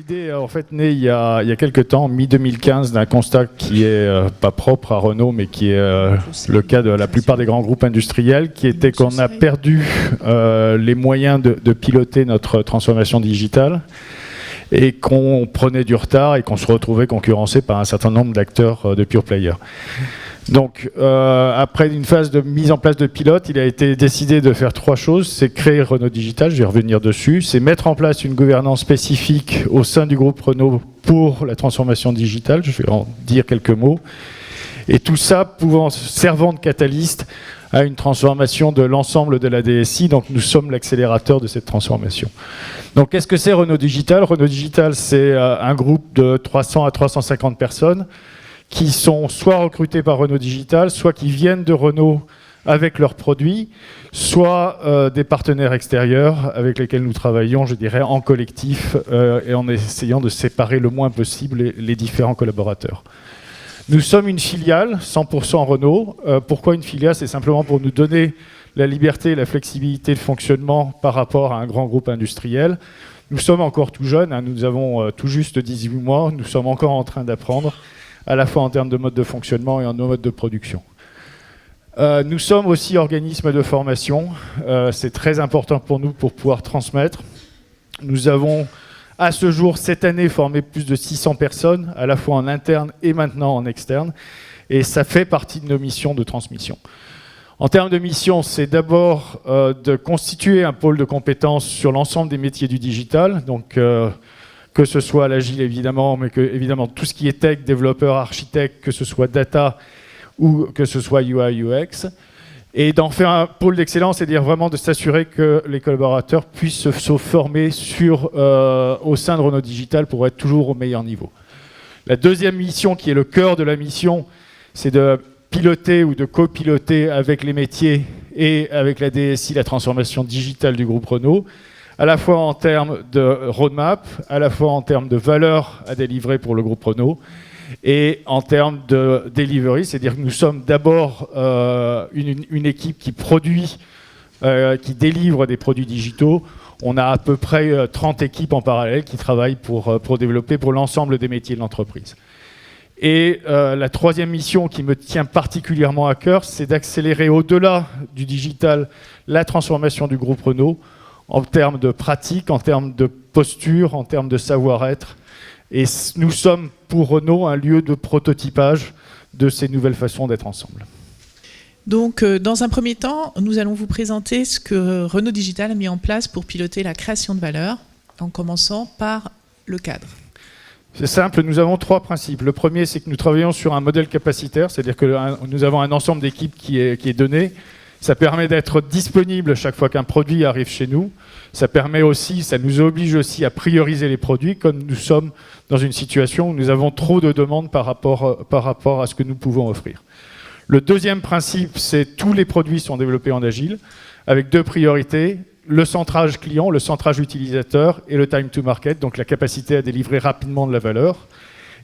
l'idée en fait née il y a quelques temps, mi-2015, d'un constat qui est pas propre à Renault, mais qui est le cas de la plupart des grands groupes industriels, qui était qu'on a perdu les moyens de piloter notre transformation digitale et qu'on prenait du retard et qu'on se retrouvait concurrencé par un certain nombre d'acteurs de pure players. Donc, après une phase de mise en place de pilote, il a été décidé de faire trois choses. C'est créer Renault Digital, je vais revenir dessus. C'est mettre en place une gouvernance spécifique au sein du groupe Renault pour la transformation digitale. Je vais en dire quelques mots. Et tout ça servant de catalyste à une transformation de l'ensemble de la DSI. Donc, nous sommes l'accélérateur de cette transformation. Donc, qu'est-ce que c'est Renault Digital? Renault Digital, c'est un groupe de 300 à 350 personnes qui sont soit recrutés par Renault Digital, soit qui viennent de Renault avec leurs produits, soit des partenaires extérieurs avec lesquels nous travaillons, je dirais, en collectif et en essayant de séparer le moins possible les différents collaborateurs. Nous sommes une filiale 100% Renault. Pourquoi une filiale? C'est simplement pour nous donner la liberté et la flexibilité de fonctionnement par rapport à un grand groupe industriel. Nous sommes encore tout jeunes, hein, nous avons tout juste 18 mois, nous sommes encore en train d'apprendre, à la fois en termes de mode de fonctionnement et en mode de production. Nous sommes aussi organisme de formation. C'est très important pour nous pour pouvoir transmettre. Nous avons, à ce jour, cette année, formé plus de 600 personnes, à la fois en interne et maintenant en externe. Et ça fait partie de nos missions de transmission. En termes de mission, c'est d'abord de constituer un pôle de compétences sur l'ensemble des métiers du digital. Donc, que ce soit l'agile évidemment, mais que évidemment tout ce qui est tech, développeur, architecte, que ce soit data ou que ce soit UI, UX, et d'en faire un pôle d'excellence, c'est-à-dire vraiment de s'assurer que les collaborateurs puissent se former au sein de Renault Digital pour être toujours au meilleur niveau. La deuxième mission, qui est le cœur de la mission, c'est de piloter ou de copiloter avec les métiers et avec la DSI la transformation digitale du groupe Renault, à la fois en termes de roadmap, à la fois en termes de valeur à délivrer pour le groupe Renault, et en termes de delivery, c'est-à-dire que nous sommes d'abord une équipe qui produit, qui délivre des produits digitaux. On a à peu près 30 équipes en parallèle qui travaillent pour développer pour l'ensemble des métiers de l'entreprise. Et la troisième mission qui me tient particulièrement à cœur, c'est d'accélérer au-delà du digital la transformation du groupe Renault, en termes de pratique, en termes de posture, en termes de savoir-être. Et nous sommes pour Renault un lieu de prototypage de ces nouvelles façons d'être ensemble. Donc, dans un premier temps, nous allons vous présenter ce que Renault Digital a mis en place pour piloter la création de valeur, en commençant par le cadre. C'est simple, nous avons trois principes. Le premier, c'est que nous travaillons sur un modèle capacitaire, c'est-à-dire que nous avons un ensemble d'équipes qui est donné. Ça permet d'être disponible chaque fois qu'un produit arrive chez nous. Ça permet aussi, ça nous oblige aussi à prioriser les produits, comme nous sommes dans une situation où nous avons trop de demandes par rapport à ce que nous pouvons offrir. Le deuxième principe, c'est tous les produits sont développés en agile, avec deux priorités, le centrage client, le centrage utilisateur et le time to market, donc la capacité à délivrer rapidement de la valeur.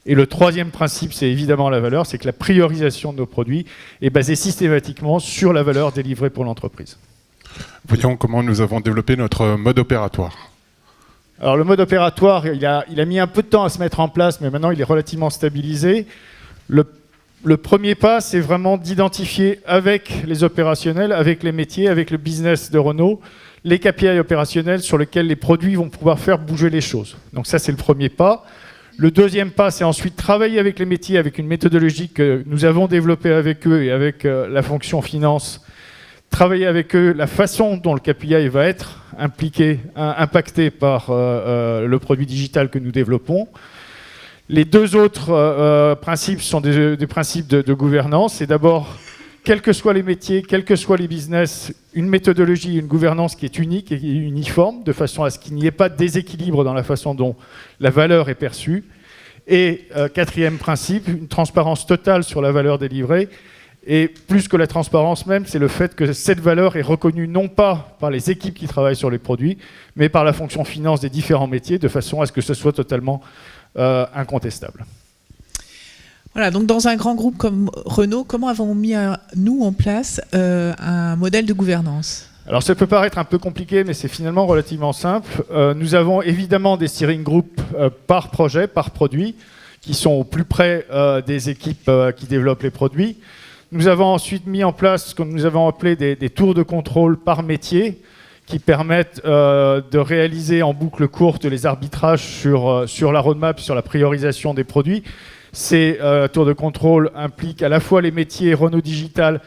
Et le troisième principe, c'est évidemment la valeur, c'est que la priorisation de nos produits est basée systématiquement sur la valeur délivrée pour l'entreprise. Voyons comment nous avons développé notre mode opératoire. Alors le mode opératoire, il a mis un peu de temps à se mettre en place, mais maintenant il est relativement stabilisé. Le premier pas, c'est vraiment d'identifier avec les opérationnels, avec les métiers, avec le business de Renault, les KPI opérationnels sur lesquels les produits vont pouvoir faire bouger les choses. Donc ça, c'est le premier pas. Le deuxième pas, c'est ensuite travailler avec les métiers, avec une méthodologie que nous avons développée avec eux et avec la fonction finance. Travailler avec eux la façon dont le KPI va être impacté par le produit digital que nous développons. Les deux autres principes sont des principes de gouvernance. C'est d'abord, quels que soient les métiers, quels que soient les business, une méthodologie, une gouvernance qui est unique et uniforme, de façon à ce qu'il n'y ait pas de déséquilibre dans la façon dont la valeur est perçue. Et quatrième principe, une transparence totale sur la valeur délivrée. Et plus que la transparence même, c'est le fait que cette valeur est reconnue non pas par les équipes qui travaillent sur les produits, mais par la fonction finance des différents métiers, de façon à ce que ce soit totalement incontestable. Voilà, donc dans un grand groupe comme Renault, comment avons-nous mis nous en place un modèle de gouvernance ? Alors ça peut paraître un peu compliqué, mais c'est finalement relativement simple. Nous avons évidemment des steering groups par projet, par produit, qui sont au plus près des équipes qui développent les produits. Nous avons ensuite mis en place ce que nous avons appelé des tours de contrôle par métier, qui permettent de réaliser en boucle courte les arbitrages sur la roadmap, sur la priorisation des produits. Ces tours de contrôle impliquent à la fois les métiers Renault Digital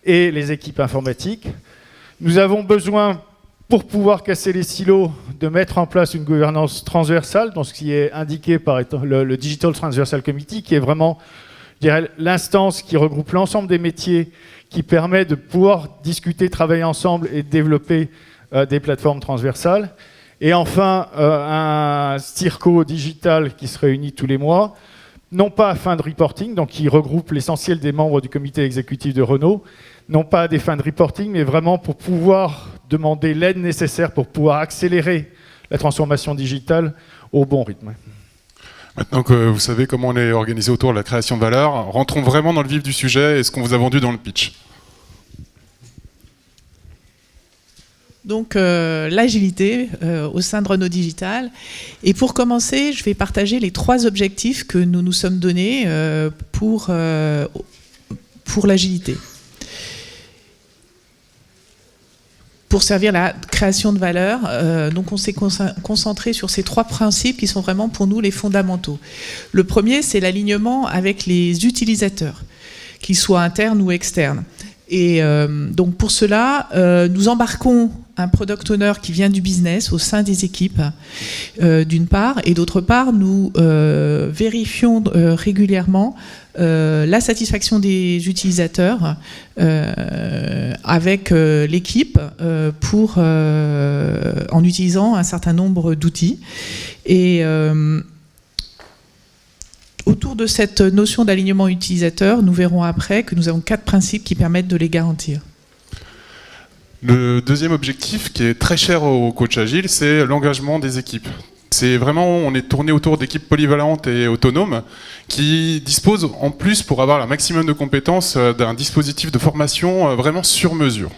et les équipes informatiques. Nous avons besoin, pour pouvoir casser les silos, de mettre en place une gouvernance transversale, donc ce qui est indiqué par le Digital Transversal Committee, qui est vraiment, je dirais, l'instance qui regroupe l'ensemble des métiers, qui permet de pouvoir discuter, travailler ensemble et développer des plateformes transversales. Et enfin, un SteerCo digital qui se réunit tous les mois, non pas à fin de reporting, donc qui regroupe l'essentiel des membres du comité exécutif de Renault, non pas à des fins de reporting, mais vraiment pour pouvoir demander l'aide nécessaire pour pouvoir accélérer la transformation digitale au bon rythme. Maintenant que vous savez comment on est organisé autour de la création de valeur, rentrons vraiment dans le vif du sujet et ce qu'on vous a vendu dans le pitch. Donc l'agilité au sein de Renault Digital. Et pour commencer, je vais partager les 3 objectifs que nous nous sommes donnés pour l'agilité. Pour servir la création de valeur, donc on s'est concentré sur ces 3 principes qui sont vraiment pour nous les fondamentaux. Le premier, c'est l'alignement avec les utilisateurs, qu'ils soient internes ou externes. Et donc pour cela, nous embarquons un product owner qui vient du business au sein des équipes, d'une part, et d'autre part, nous vérifions régulièrement la satisfaction des utilisateurs avec l'équipe en utilisant un certain nombre d'outils. Et autour de cette notion d'alignement utilisateur, nous verrons après que nous avons 4 principes qui permettent de les garantir. Le deuxième objectif, qui est très cher au coach agile, c'est l'engagement des équipes. C'est vraiment, on est tourné autour d'équipes polyvalentes et autonomes qui disposent en plus, pour avoir un maximum de compétences, d'un dispositif de formation vraiment sur mesure.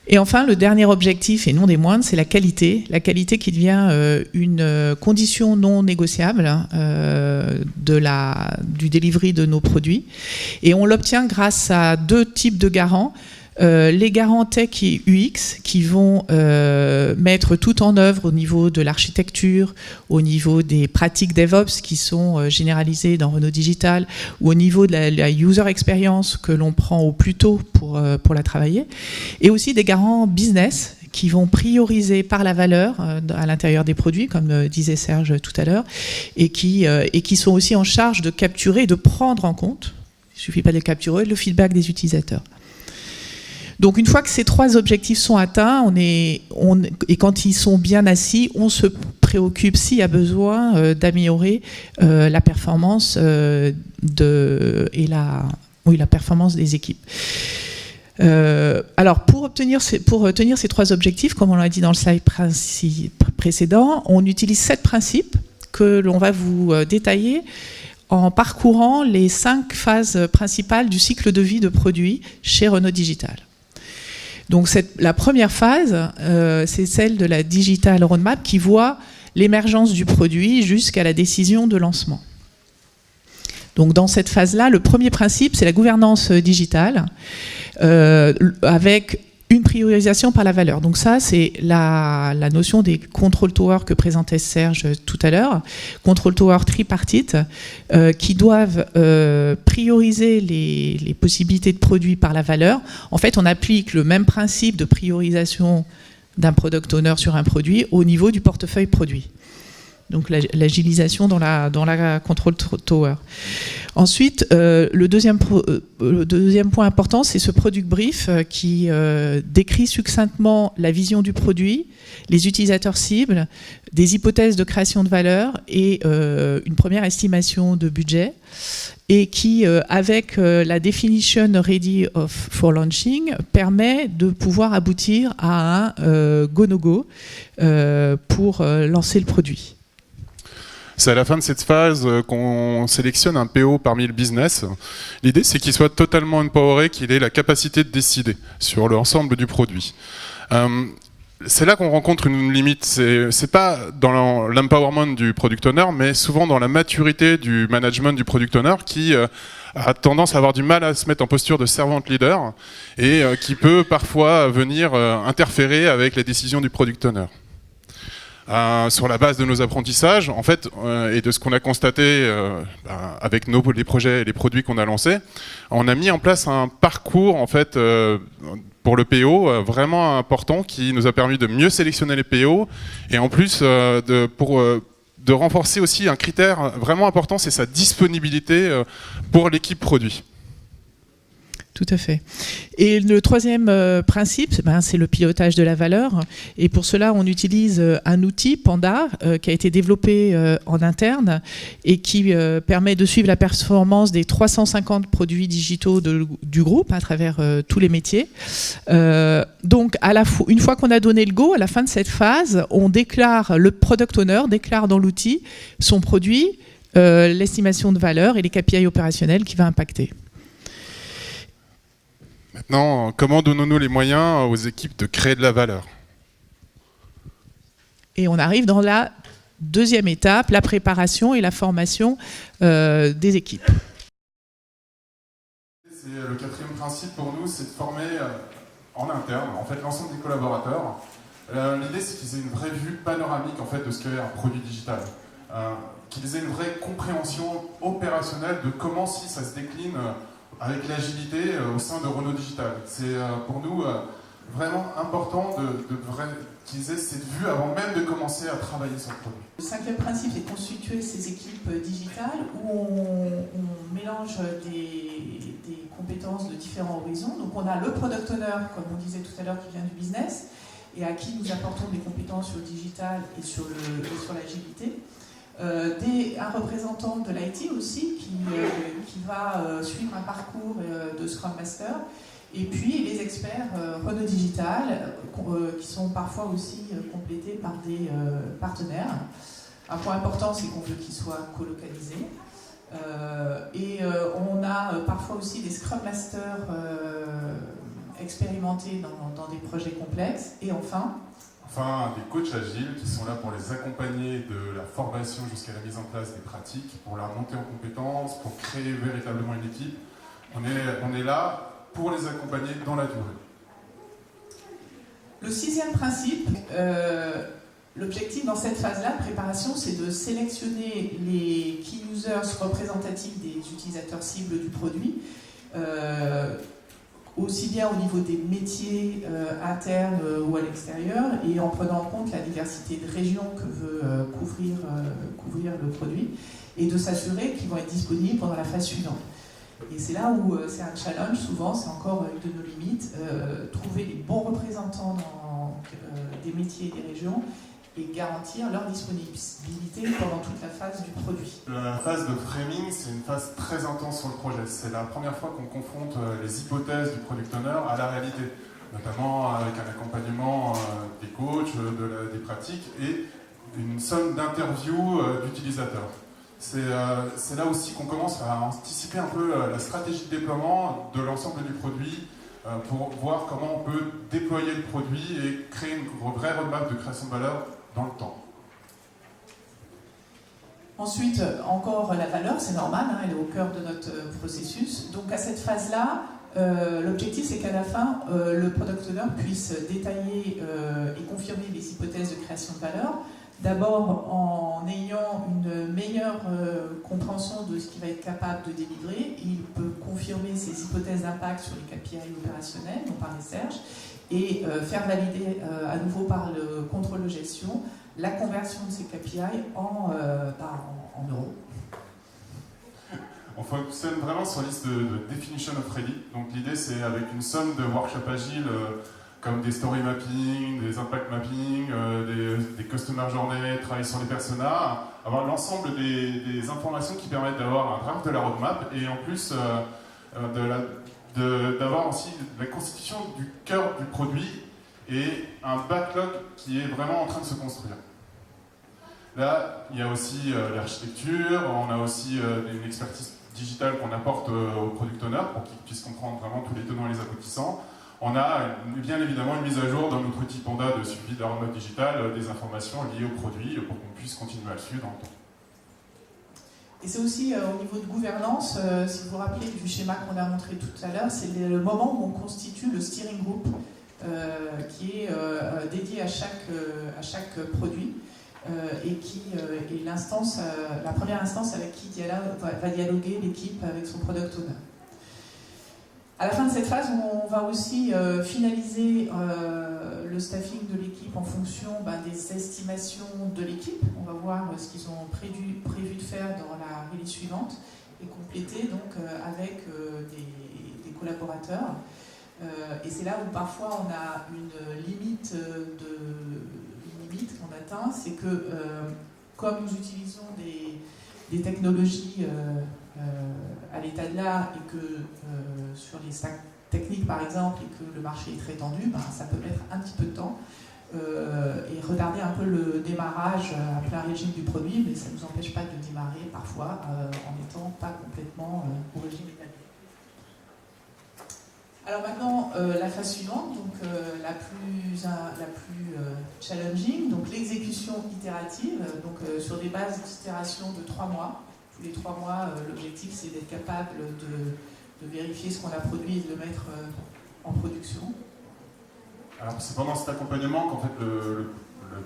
Et enfin, le dernier objectif, et non des moindres, c'est la qualité. La qualité qui devient une condition non négociable du delivery de nos produits. Et on l'obtient grâce à 2 types de garants. Les garants tech et UX qui vont mettre tout en œuvre au niveau de l'architecture, au niveau des pratiques DevOps qui sont généralisées dans Renault Digital, ou au niveau de la user experience que l'on prend au plus tôt pour la travailler, et aussi des garants business qui vont prioriser par la valeur à l'intérieur des produits, comme disait Serge tout à l'heure, et qui sont aussi en charge de capturer et de prendre en compte, il ne suffit pas de les capturer, le feedback des utilisateurs. Donc une fois que ces 3 objectifs sont atteints, et quand ils sont bien assis, on se préoccupe, s'il y a besoin, d'améliorer la performance la performance des équipes. Alors pour tenir ces 3 objectifs, comme on l'a dit dans le slide précédent, on utilise 7 principes que l'on va vous détailler en parcourant les 5 phases principales du cycle de vie de produit chez Renault Digital. Donc la première phase, c'est celle de la Digital Roadmap qui voit l'émergence du produit jusqu'à la décision de lancement. Donc dans cette phase-là, le premier principe, c'est la gouvernance digitale, avec une priorisation par la valeur. Donc ça, c'est la notion des control towers que présentait Serge tout à l'heure, control towers tripartites, qui doivent prioriser les possibilités de produits par la valeur. En fait, on applique le même principe de priorisation d'un product owner sur un produit au niveau du portefeuille produit. Donc l'agilisation dans la control tower. Ensuite, le deuxième point important, c'est ce product brief qui décrit succinctement la vision du produit, les utilisateurs cibles, des hypothèses de création de valeur et une première estimation de budget, et qui, avec la definition ready for launching, permet de pouvoir aboutir à un go-no-go pour lancer le produit. C'est à la fin de cette phase qu'on sélectionne un PO parmi le business. L'idée, c'est qu'il soit totalement empoweré, qu'il ait la capacité de décider sur l'ensemble du produit. C'est là qu'on rencontre une limite. C'est pas dans l'empowerment du product owner, mais souvent dans la maturité du management du product owner qui a tendance à avoir du mal à se mettre en posture de servant leader et qui peut parfois venir interférer avec les décisions du product owner. Sur la base de nos apprentissages, en fait, et de ce qu'on a constaté avec les projets et les produits qu'on a lancés, on a mis en place un parcours en fait pour le PO vraiment important qui nous a permis de mieux sélectionner les PO et en plus de renforcer aussi un critère vraiment important, c'est sa disponibilité pour l'équipe produit. Tout à fait. Et le troisième principe, c'est le pilotage de la valeur. Et pour cela, on utilise un outil, Panda, qui a été développé en interne et qui permet de suivre la performance des 350 produits digitaux du groupe à travers tous les métiers. Donc, une fois qu'on a donné le go, à la fin de cette phase, le product owner déclare dans l'outil son produit, l'estimation de valeur et les KPI opérationnels qu'il va impacter. Maintenant, comment donnons-nous les moyens aux équipes de créer de la valeur? Et on arrive dans la deuxième étape, la préparation et la formation des équipes. Le quatrième principe pour nous, c'est de former en interne, en fait, l'ensemble des collaborateurs. L'idée, c'est qu'ils aient une vraie vue panoramique en fait, de ce qu'est un produit digital. Qu'ils aient une vraie compréhension opérationnelle de comment si ça se décline avec l'agilité au sein de Renault Digital. C'est pour nous vraiment important qu'ils aient cette vue avant même de commencer à travailler sur le produit. Le cinquième principe est de constituer ces équipes digitales où on mélange des compétences de différents horizons. Donc on a le product owner, comme on disait tout à l'heure, qui vient du business et à qui nous apportons des compétences sur le digital et sur l'agilité. Un représentant de l'IT aussi qui va suivre un parcours de Scrum Master et puis les experts Renault Digital qui sont parfois aussi complétés par des partenaires. Un point important, c'est qu'on veut qu'ils soient colocalisés et on a parfois aussi des Scrum Masters expérimentés dans des projets complexes et enfin des coachs agiles qui sont là pour les accompagner de la formation jusqu'à la mise en place des pratiques, pour leur monter en compétences, pour créer véritablement une équipe. On est là pour les accompagner dans la durée. Le sixième principe, l'objectif dans cette phase-là de préparation, c'est de sélectionner les key users représentatifs des utilisateurs cibles du produit, aussi bien au niveau des métiers internes ou à l'extérieur, et en prenant en compte la diversité de régions que veut couvrir le produit, et de s'assurer qu'ils vont être disponibles pendant la phase suivante. Et c'est là où c'est un challenge, souvent, c'est encore une de nos limites, trouver les bons représentants des métiers et des régions, et garantir leur disponibilité pendant toute la phase du produit. La phase de framing, c'est une phase très intense sur le projet. C'est la première fois qu'on confronte les hypothèses du product owner à la réalité, notamment avec un accompagnement des coachs, des pratiques et une somme d'interviews d'utilisateurs. C'est là aussi qu'on commence à anticiper un peu la stratégie de déploiement de l'ensemble du produit pour voir comment on peut déployer le produit et créer une vraie roadmap de création de valeur dans le temps. Ensuite, encore la valeur, c'est normal, hein, elle est au cœur de notre processus. Donc à cette phase-là, l'objectif c'est qu'à la fin, le product owner puisse détailler et confirmer les hypothèses de création de valeur. D'abord en ayant une meilleure compréhension de ce qu'il va être capable de délivrer, il peut confirmer ses hypothèses d'impact sur les KPI opérationnels, dont parlait Serge, et faire valider à nouveau par le contrôle de gestion la conversion de ces KPI en euros. On fonctionne vraiment sur la liste de definition of ready. Donc l'idée c'est avec une somme de workshops agiles comme des story mapping, des impact mapping, des customer journées, travailler sur les personas, avoir l'ensemble des informations qui permettent d'avoir un draft de la roadmap et en plus d'avoir aussi la constitution du cœur du produit et un backlog qui est vraiment en train de se construire. Là, il y a aussi l'architecture, on a aussi une expertise digitale qu'on apporte aux product owners pour qu'ils puissent comprendre vraiment tous les tenants et les aboutissants. On a bien évidemment une mise à jour dans notre outil Panda de suivi de la roadmap digitale des informations liées au produit pour qu'on puisse continuer à le suivre dans le temps. Et c'est aussi au niveau de gouvernance, si vous vous rappelez du schéma qu'on a montré tout à l'heure, c'est le moment où on constitue le steering group qui est dédié à chaque produit et qui est l'instance, la première instance avec qui va dialoguer l'équipe avec son product owner. À la fin de cette phase, on va aussi finaliser le staffing de l'équipe en fonction des estimations de l'équipe. On va voir ce qu'ils ont prévu de faire dans la release suivante et compléter donc avec des collaborateurs. Et c'est là où parfois on a une limite qu'on atteint, c'est que comme nous utilisons des technologies à l'état de l'art et que sur les stacks techniques par exemple et que le marché est très tendu, ça peut mettre un petit peu de temps et retarder un peu le démarrage à plein régime du produit, mais ça ne nous empêche pas de démarrer parfois en n'étant pas complètement au régime établi. Alors maintenant, la phase suivante, donc la plus challenging, donc l'exécution itérative, donc sur des bases d'itération de 3 mois. Tous les 3 mois, l'objectif c'est d'être capable de vérifier ce qu'on a produit et de le mettre en production. Alors c'est pendant cet accompagnement qu'en fait le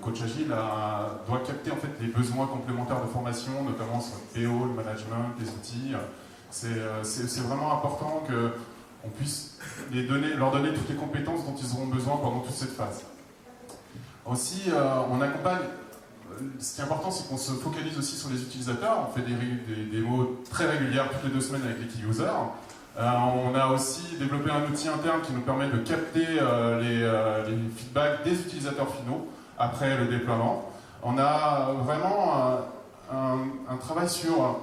coach agile doit capter en fait les besoins complémentaires de formation, notamment sur le PO, le management, les outils. C'est vraiment important que on puisse leur donner toutes les compétences dont ils auront besoin pendant toute cette phase. Aussi, on accompagne. Ce qui est important, c'est qu'on se focalise aussi sur les utilisateurs. On fait des démos très régulières, toutes les 2 semaines avec les key users. On a aussi développé un outil interne qui nous permet de capter les feedbacks des utilisateurs finaux après le déploiement. On a vraiment un travail sur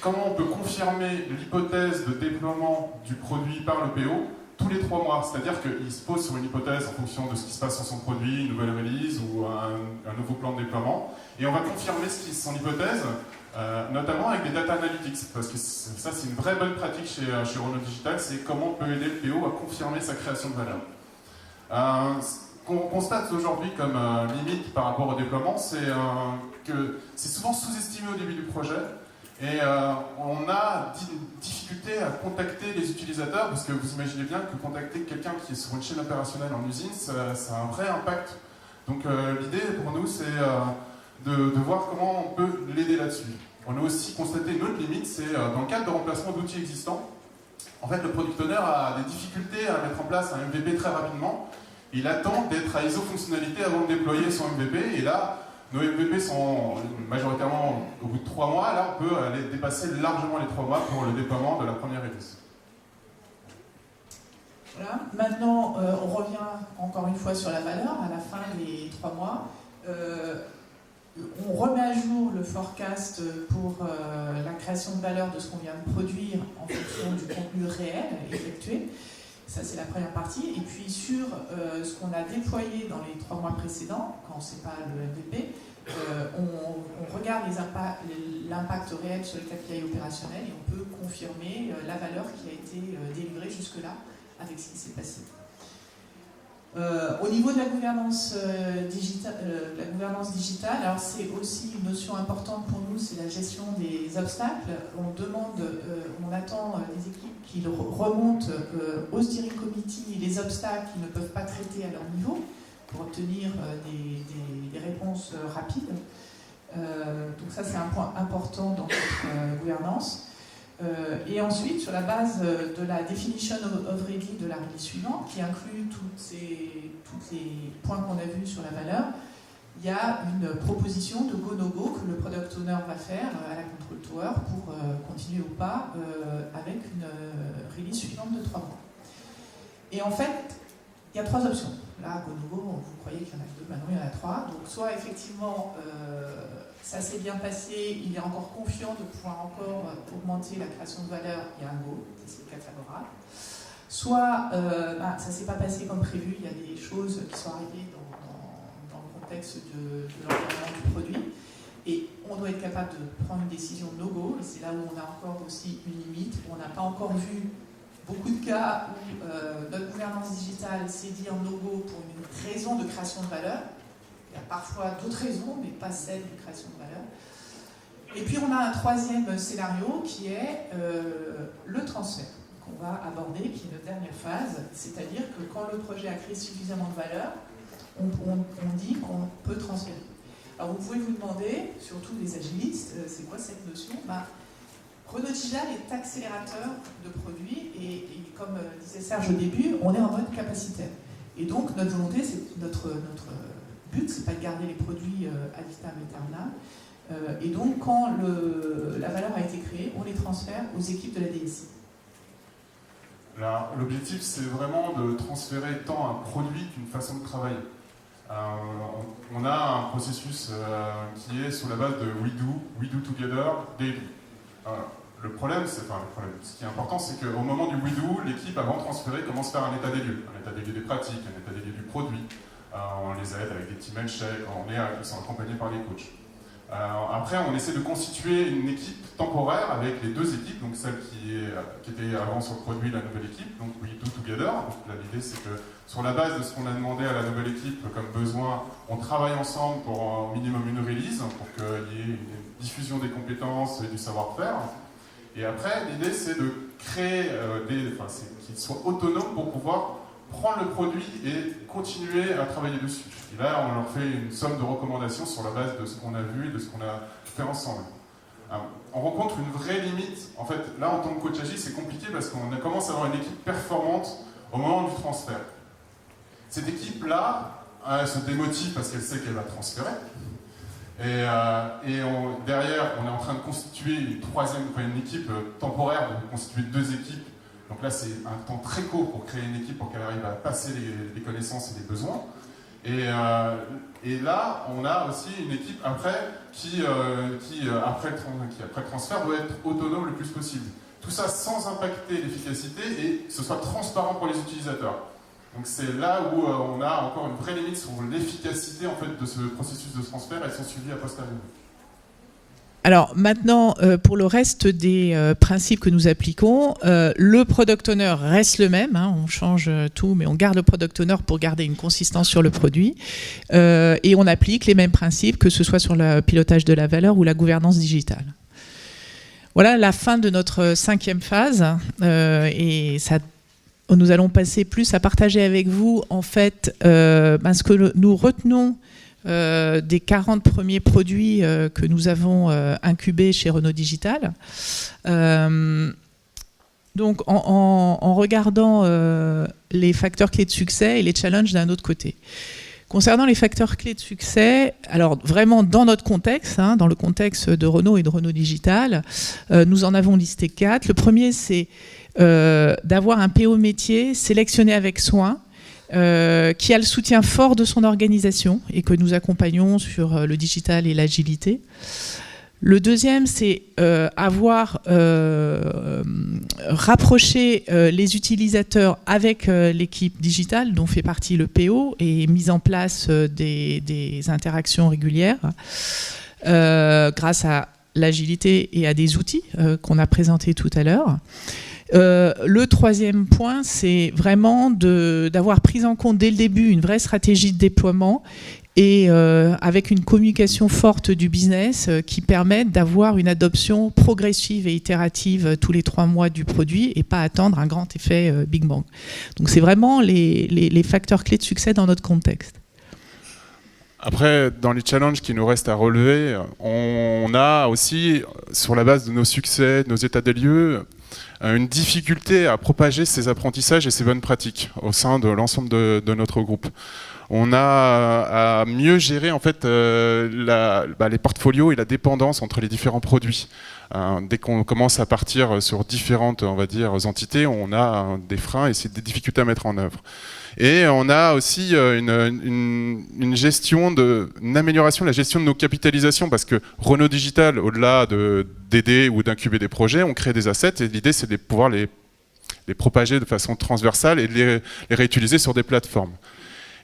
comment on peut confirmer l'hypothèse de déploiement du produit par le PO tous les 3 mois. C'est-à-dire qu'il se pose sur une hypothèse en fonction de ce qui se passe sur son produit, une nouvelle release ou un nouveau plan de déploiement. Et on va confirmer son hypothèse, notamment avec des data analytics. Parce que ça, c'est une vraie bonne pratique chez Renault Digital, c'est comment on peut aider le PO à confirmer sa création de valeur. Ce qu'on constate aujourd'hui comme limite par rapport au déploiement, c'est que c'est souvent sous-estimé au début du projet. Et on a difficulté à contacter les utilisateurs parce que vous imaginez bien que contacter quelqu'un qui est sur une chaîne opérationnelle en usine, ça a un vrai impact. Donc l'idée pour nous, c'est de voir comment on peut l'aider là-dessus. On a aussi constaté une autre limite, c'est dans le cadre de remplacement d'outils existants. En fait, le product owner a des difficultés à mettre en place un MVP très rapidement. Il attend d'être à ISO fonctionnalité avant de déployer son MVP, et là, nos MVP sont majoritairement au bout de 3 mois. Là, on peut aller dépasser largement les 3 mois pour le déploiement de la première release. Voilà. Maintenant, on revient encore une fois sur la valeur à la fin des 3 mois. On remet à jour le forecast pour la création de valeur de ce qu'on vient de produire en fonction du contenu réel effectué. Ça, c'est la première partie. Et puis, sur ce qu'on a déployé dans les 3 mois précédents, quand c'est pas le MVP, on regarde l'impact réel sur le KPI opérationnel et on peut confirmer la valeur qui a été délivrée jusque-là avec ce qui s'est passé. Au niveau de la gouvernance digitale, alors c'est aussi une notion importante pour nous, c'est la gestion des obstacles. On attend des équipes qui remontent au steering committee les obstacles qu'ils ne peuvent pas traiter à leur niveau pour obtenir des réponses rapides. Donc ça, c'est un point important dans notre gouvernance. Et ensuite, sur la base de la definition of ready de la release suivante, qui inclut tous les points qu'on a vus sur la valeur, il y a une proposition de go-no-go que le product owner va faire à la control tower pour continuer ou pas avec une release suivante de 3 mois. Et en fait, il y a 3 options. Là, go-no-go, vous croyez qu'il y en a 2, maintenant il y en a 3. Donc soit effectivement, ça s'est bien passé, il est encore confiant de pouvoir encore augmenter la création de valeur, il y a un go, c'est le cas favorable. Soit ça ne s'est pas passé comme prévu, il y a des choses qui sont arrivées dans le contexte de l'environnement du produit. Et on doit être capable de prendre une décision de no-go, et c'est là où on a encore aussi une limite. On n'a pas encore vu beaucoup de cas où notre gouvernance digitale s'est dit en no-go pour une raison de création de valeur. Il y a parfois d'autres raisons, mais pas celle de création de valeur. Et puis on a un troisième scénario qui est le transfert, qu'on va aborder, qui est notre dernière phase, c'est-à-dire que quand le projet a créé suffisamment de valeur, on dit qu'on peut transférer. Alors vous pouvez vous demander, surtout les agilistes, c'est quoi cette notion? Renault Digital est accélérateur de produits et comme disait Serge au début, on est en mode capacitaire. Et donc notre volonté, notre but, c'est pas de garder les produits ad vitam aeternam. Et donc quand la valeur a été créée, on les transfère aux équipes de la DSI. L'objectif, c'est vraiment de transférer tant un produit qu'une façon de travailler. On a un processus qui est sous la base de we do together, daily. Le problème, ce qui est important, c'est qu'au moment du we do, l'équipe, avant de transférer, commence par un état des lieux des pratiques, un état des lieux du produit. On les aide avec des team handshakes, ils sont accompagnés par les coachs. Après, on essaie de constituer une équipe temporaire avec les deux équipes, donc celle qui était avant sur le produit, la nouvelle équipe, donc We Do Together. L'idée, c'est que sur la base de ce qu'on a demandé à la nouvelle équipe comme besoin, on travaille ensemble pour au minimum une release, pour qu'il y ait une diffusion des compétences et du savoir-faire. Et après, l'idée, c'est de créer qu'ils soient autonomes pour pouvoir prendre le produit et continuer à travailler dessus. Et là, on leur fait une somme de recommandations sur la base de ce qu'on a vu et de ce qu'on a fait ensemble. On rencontre une vraie limite. En fait, là, en tant que coach agile, c'est compliqué parce qu'on commence à avoir une équipe performante au moment du transfert. Cette équipe-là, elle se démotive parce qu'elle sait qu'elle va transférer. Derrière, on est en train de constituer une équipe temporaire, de constituer deux équipes. Donc là, c'est un temps très court pour créer une équipe pour qu'elle arrive à passer les connaissances et les besoins. Et là, on a aussi une équipe après qui après le transfert, doit être autonome le plus possible. Tout ça sans impacter l'efficacité et que ce soit transparent pour les utilisateurs. Donc c'est là où on a encore une vraie limite sur l'efficacité en fait, de ce processus de transfert et son suivi a posteriori. Alors maintenant, pour le reste des principes que nous appliquons, le product owner reste le même, on change tout, mais on garde le product owner pour garder une consistance sur le produit, et on applique les mêmes principes, que ce soit sur le pilotage de la valeur ou la gouvernance digitale. Voilà la fin de notre 5e phase, et nous allons passer plus à partager avec vous, en fait, ce que nous retenons des 40 premiers produits que nous avons incubés chez Renault Digital. Donc en regardant les facteurs clés de succès et les challenges d'un autre côté. Concernant les facteurs clés de succès, alors vraiment dans notre contexte, dans le contexte de Renault et de Renault Digital, nous en avons listé 4. Le premier, c'est d'avoir un PO métier sélectionné avec soin, qui a le soutien fort de son organisation et que nous accompagnons sur le digital et l'agilité. Le deuxième, c'est avoir rapproché les utilisateurs avec l'équipe digitale dont fait partie le PO et mise en place des interactions régulières grâce à l'agilité et à des outils qu'on a présentés tout à l'heure. Le troisième point, c'est vraiment d'avoir pris en compte dès le début une vraie stratégie de déploiement et avec une communication forte du business qui permette d'avoir une adoption progressive et itérative tous les 3 mois du produit et pas attendre un grand effet Big Bang. Donc c'est vraiment les facteurs clés de succès dans notre contexte. Après, dans les challenges qui nous restent à relever, on a aussi, sur la base de nos succès, de nos états des lieux, une difficulté à propager ces apprentissages et ces bonnes pratiques au sein de l'ensemble de notre groupe. On a à mieux gérer en fait les portfolios et la dépendance entre les différents produits. Dès qu'on commence à partir sur différentes, on va dire, entités, on a des freins et c'est des difficultés à mettre en œuvre. Et on a aussi une amélioration de la gestion de nos capitalisations parce que Renault Digital, au-delà d'aider ou d'incuber des projets, on crée des assets et l'idée c'est de pouvoir les propager de façon transversale et de les réutiliser sur des plateformes.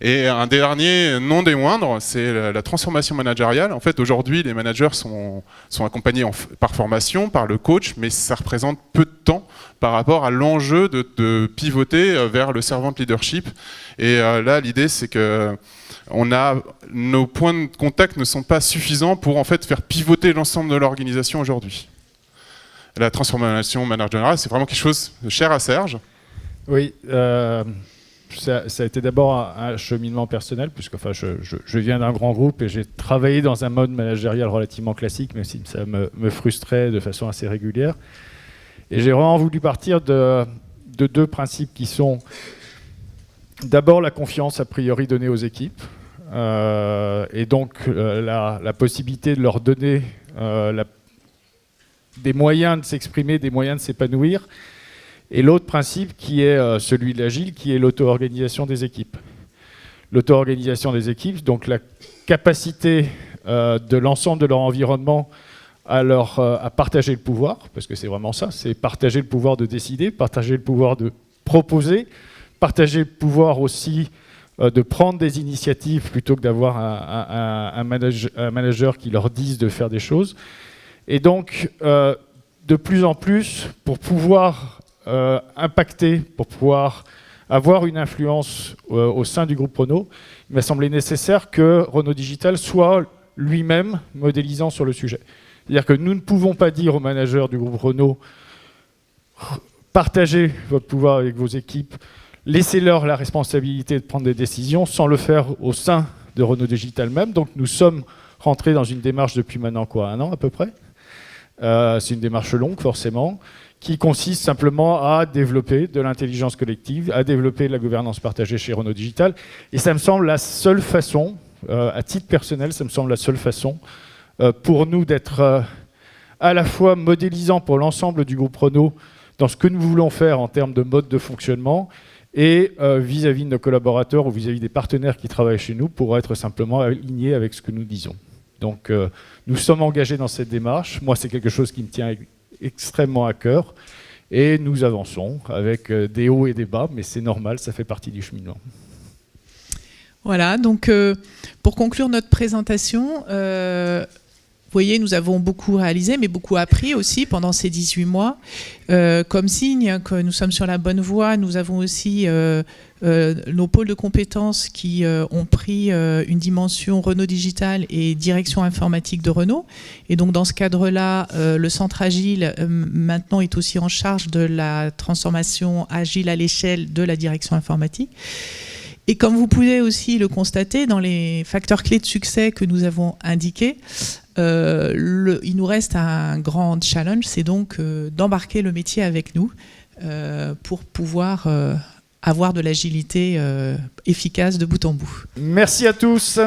Et un dernier, non des moindres, c'est la transformation managériale. En fait, aujourd'hui, les managers sont accompagnés par formation, par le coach, mais ça représente peu de temps par rapport à l'enjeu de pivoter vers le servant leadership. Et là, l'idée, c'est que nos points de contact ne sont pas suffisants pour en fait faire pivoter l'ensemble de l'organisation aujourd'hui. La transformation managériale, c'est vraiment quelque chose de cher à Serge. Oui, ça a été d'abord un cheminement personnel, puisque enfin, je viens d'un grand groupe et j'ai travaillé dans un mode managérial relativement classique, même si ça me frustrait de façon assez régulière. Et j'ai vraiment voulu partir de deux principes qui sont d'abord la confiance a priori donnée aux équipes, et donc la possibilité de leur donner des moyens de s'exprimer, des moyens de s'épanouir. Et l'autre principe qui est celui de l'agile, qui est l'auto-organisation des équipes. L'auto-organisation des équipes, donc la capacité de l'ensemble de leur environnement à partager le pouvoir, parce que c'est vraiment ça, c'est partager le pouvoir de décider, partager le pouvoir de proposer, partager le pouvoir aussi de prendre des initiatives plutôt que d'avoir un manager qui leur dise de faire des choses. Et donc, de plus en plus, pour pouvoir impacter, pour pouvoir avoir une influence au sein du groupe Renault, il m'a semblé nécessaire que Renault Digital soit lui-même modélisant sur le sujet. C'est-à-dire que nous ne pouvons pas dire aux managers du groupe Renault partagez votre pouvoir avec vos équipes, laissez-leur la responsabilité de prendre des décisions sans le faire au sein de Renault Digital même. Donc nous sommes rentrés dans une démarche depuis maintenant un an à peu près. C'est une démarche longue forcément, qui consiste simplement à développer de l'intelligence collective, à développer de la gouvernance partagée chez Renault Digital. Et ça me semble la seule façon, à titre personnel, ça me semble la seule façon pour nous d'être à la fois modélisant pour l'ensemble du groupe Renault dans ce que nous voulons faire en termes de mode de fonctionnement et vis-à-vis de nos collaborateurs ou vis-à-vis des partenaires qui travaillent chez nous pour être simplement alignés avec ce que nous disons. Donc nous sommes engagés dans cette démarche. Moi, c'est quelque chose qui me tient extrêmement à cœur. Et nous avançons avec des hauts et des bas, mais c'est normal, ça fait partie du cheminement. Voilà, donc pour conclure notre présentation, vous voyez, nous avons beaucoup réalisé, mais beaucoup appris aussi pendant ces 18 mois. Comme signe que nous sommes sur la bonne voie, nous avons aussi nos pôles de compétences qui ont pris une dimension Renault Digital et direction informatique de Renault. Et donc dans ce cadre-là, le centre agile maintenant est aussi en charge de la transformation agile à l'échelle de la direction informatique. Et comme vous pouvez aussi le constater dans les facteurs clés de succès que nous avons indiqués, il nous reste un grand challenge, c'est donc d'embarquer le métier avec nous pour pouvoir avoir de l'agilité efficace de bout en bout. Merci à tous.